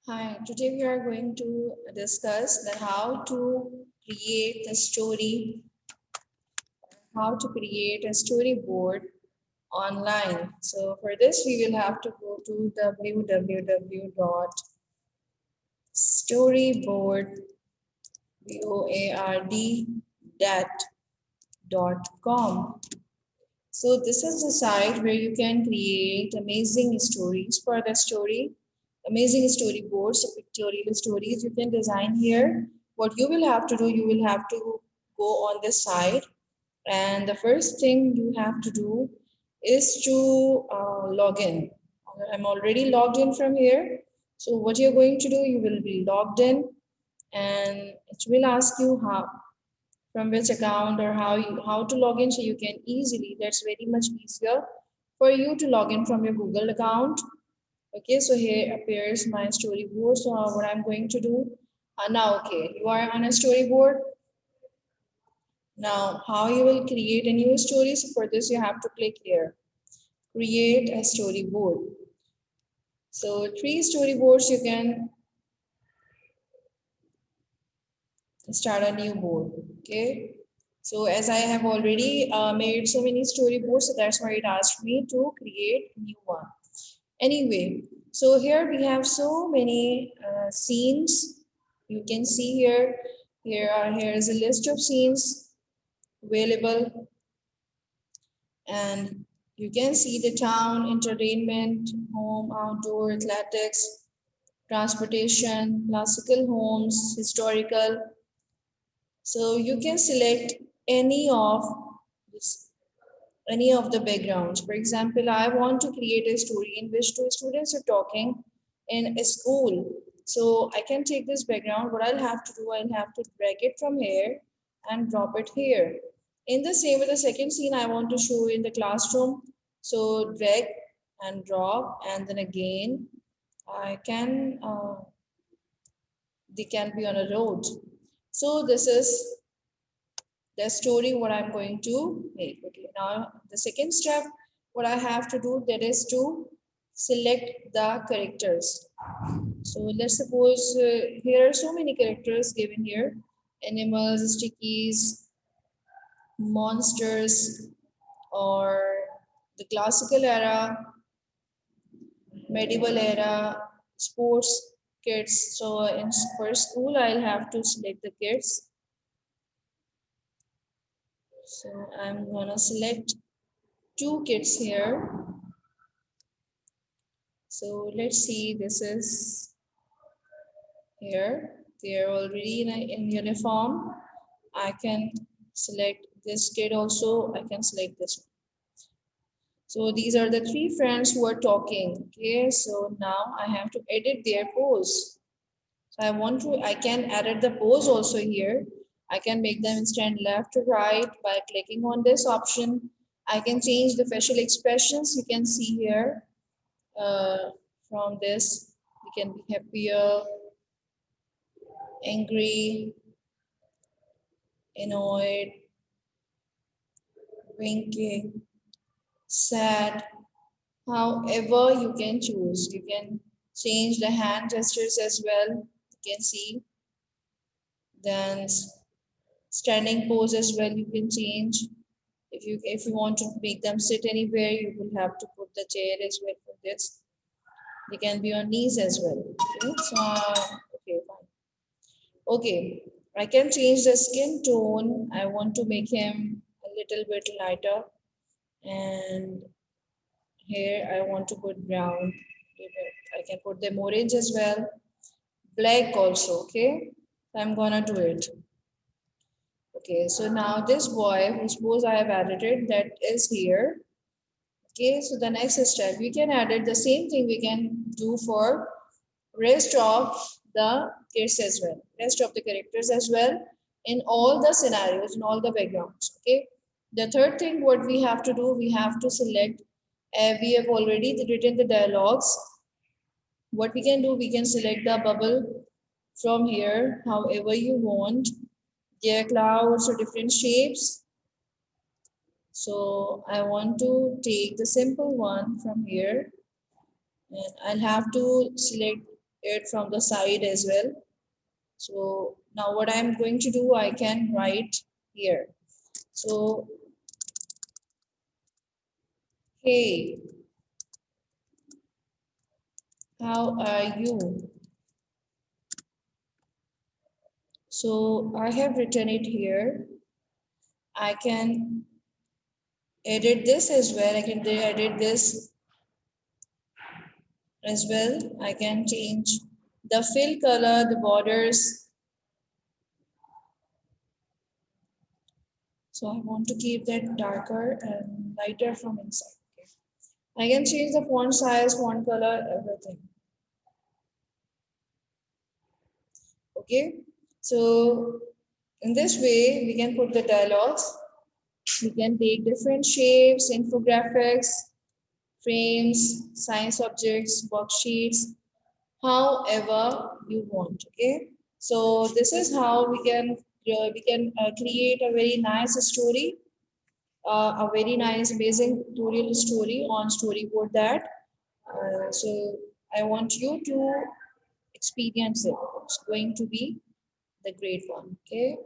Hi, today we are going to discuss that how to create a storyboard online. So for this, we will have to go to www.storyboard.com. So this is the site where you can create amazing stories for the story, amazing storyboards, so pictorial stories you can design here. What you will have to do, you will have to go on this site, and the first thing you have to do is to log in. I'm already logged in from here. So what you're going to do, you will be logged in, and it will ask you from which account or how to log in, so you can easily, that's very much easier for you to log in from your Google account. Okay, so here appears my storyboard. So what I'm going to do now, okay, you are on a storyboard. Now how you will create a new story, so for this you have to click here, create a storyboard. So three storyboards you can start a new board. Okay, so as I have already made so many storyboards, so that's why it asked me to create new one. Anyway, so here we have so many scenes. You can see here. Here is a list of scenes available, and you can see the town, entertainment, home, outdoor, athletics, transportation, classical homes, historical. So you can select any of this, any of the backgrounds. For example, I want to create a story in which two students are talking in a school. So I can take this background. What I'll have to do, I'll have to drag it from here and drop it here. In the same with the second scene, I want to show in the classroom. So drag and drop, and then again, I can, they can be on a road. So this is the story what I'm going to make. Okay, now the second step, what I have to do, that is to select the characters. So let's suppose here are so many characters given here: animals, stickies, monsters, or the classical era, medieval era, sports, kids. So in for school, I'll have to select the kids. So I'm gonna select two kids here. So let's see, this is here. They are already in uniform. I can select this kid also. I can select this one. So these are the three friends who are talking. Okay, so now I have to edit their pose. So I can edit the pose also here. I can make them stand left to right by clicking on this option. I can change the facial expressions. You can see here from this. We can be happier, angry, annoyed, winking, sad. However, you can choose. You can change the hand gestures as well. You can see. Then standing pose as well. You can change. If you want to make them sit anywhere, you will have to put the chair as well for this. They can be on knees as well. Okay, so okay, fine. Okay, I can change the skin tone. I want to make him a little bit lighter, and here I want to put brown. I can put them orange as well, black also. Okay, so I'm gonna do it. Okay, so now this boy, whose pose I have edited, that is here. Okay, so the next step, we can edit the same thing we can do for rest of the kids as well, rest of the characters as well, in all the scenarios, in all the backgrounds. Okay, the third thing what we have to do, we have to select, we have already written the dialogues. What we can do, we can select the bubble from here however you want. There are clouds or different shapes, so I want to take the simple one from here, and I'll have to select it from the side as well. So now what I'm going to do, I can write here. So, hey, how are you? So I have written it here. I can edit this as well. I can edit this as well. I can change the fill color, the borders. So I want to keep that darker and lighter from inside. Okay. I can change the font size, font color, everything. Okay. So in this way, we can put the dialogues. We can take different shapes, infographics, frames, science objects, worksheets, however you want. Okay. So this is how we can create a very nice story, a very nice, amazing tutorial story on storyboard that. So I want you to experience it. It's going to be the great one. Okay.